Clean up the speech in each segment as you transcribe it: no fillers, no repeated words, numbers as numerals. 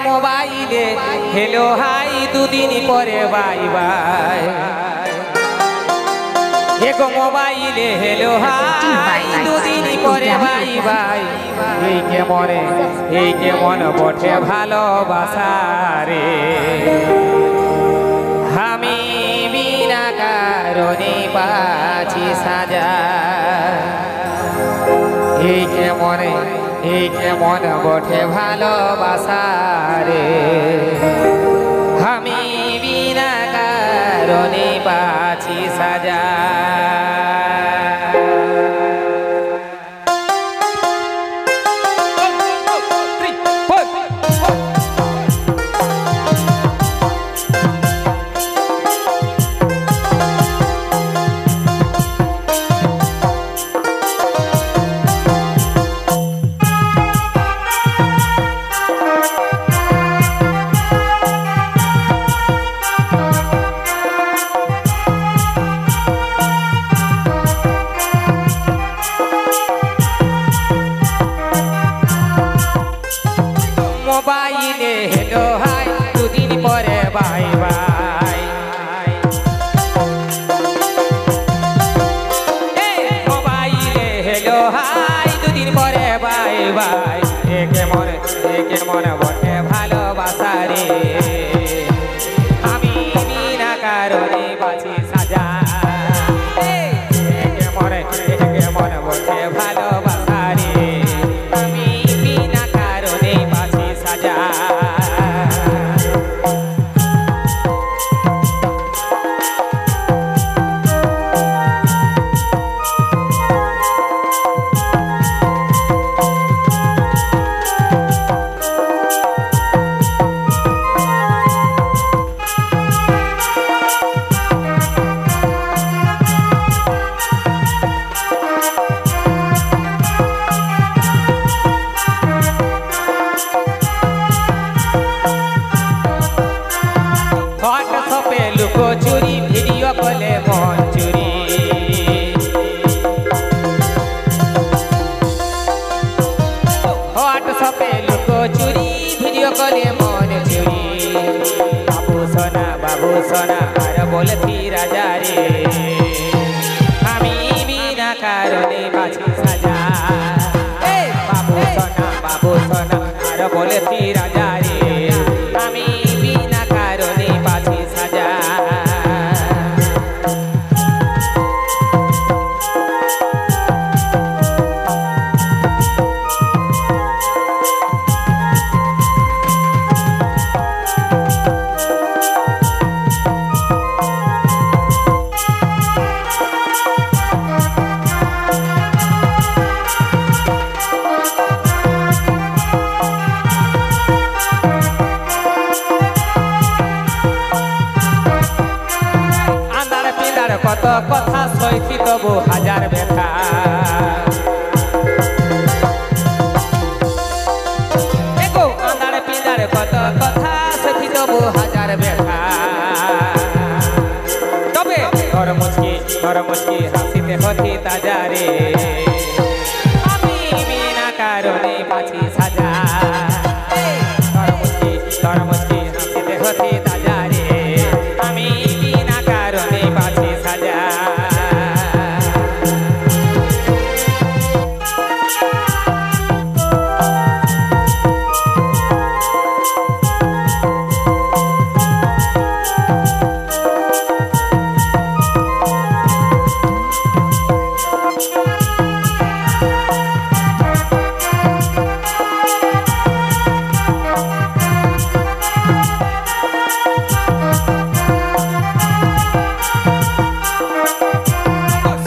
মোবাইলে hello high দুদিন পরে বাই বাই এগো মোবাইলে হেলো হাই দুদিন পরে বাই বাই এই কেমন বটে ভালোবাসা রে আমি বিনা কারণে পাচ্ছি সাজা এই কেমন বটে ভালোবাসা রে আমি বিনা কারণে পাচ্ছি সাজা মোবাইলে হেলো হাই দুদিন পরে বাই বাই মোবাইলে হেলো হাই দুদিন পরে বাই বাই কেমন বটে ভালোবাসা রে আমি বিনা কারণে বাঁচি সাজা কেমন বটে ভালোবাসা রে আমি বিনা কারণে বাঁচি সাজা হোয়াটসঅ্যাপে লুকো চুরি ভিডিও কলে মন চুরি হোয়াটসঅ্যাপে লুকো চুরি ভিডিও কলে মন চুরি বাবু সোনা আর বলছি রাজা রে আমি বিনা কারণে বাঁচি সাজা বাবু সোনা আর বলছি রাজা রে আমি বিনা কারণে বাঁচি সাজা কত কথা সইছি তবু হাজার ব্যথা আন্ধার পিন্দার কত কথা সইছি তবু হাজার ব্যথা তবে ঘর মুচকি হাসিতে হতি তাজা রে আমি বিনা কারণে বাঁচি সাজা ঘর মুচকি হাসিতে হতি তাজা রে আমি বিনা কারণে বাঁচি সাজা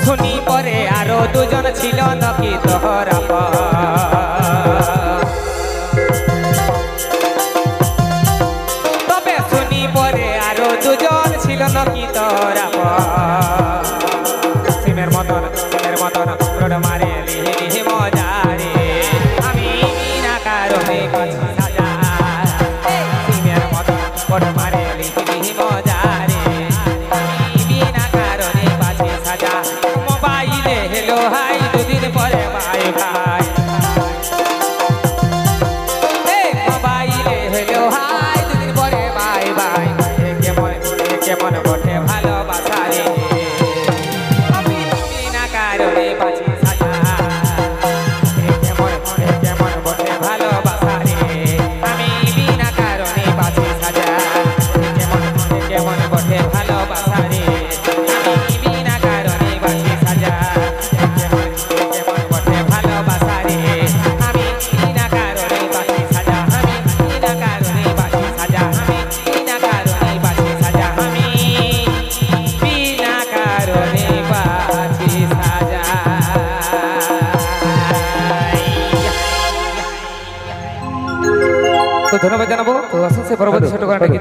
শুনি পরে আরো দুজন ছিল নাকি তোর তবে শুনি পরে আরো দুজন ছিল নাকি তোর সিমের মতন রোড মারে লিহি মজা রে আমি বিনা কারণে বাঁচি সাজা সিমের মতন রোড মারে লিহি মজা রে আমি বিনা কারণে বাঁচি সাজা মোবাইলে হেলো হাই দুদিন পরে বাই বাই মোবাইলে হেলো ধন্যবাদ জানাবো। তো আসুন সে পরবর্তী ছোট গানটা কি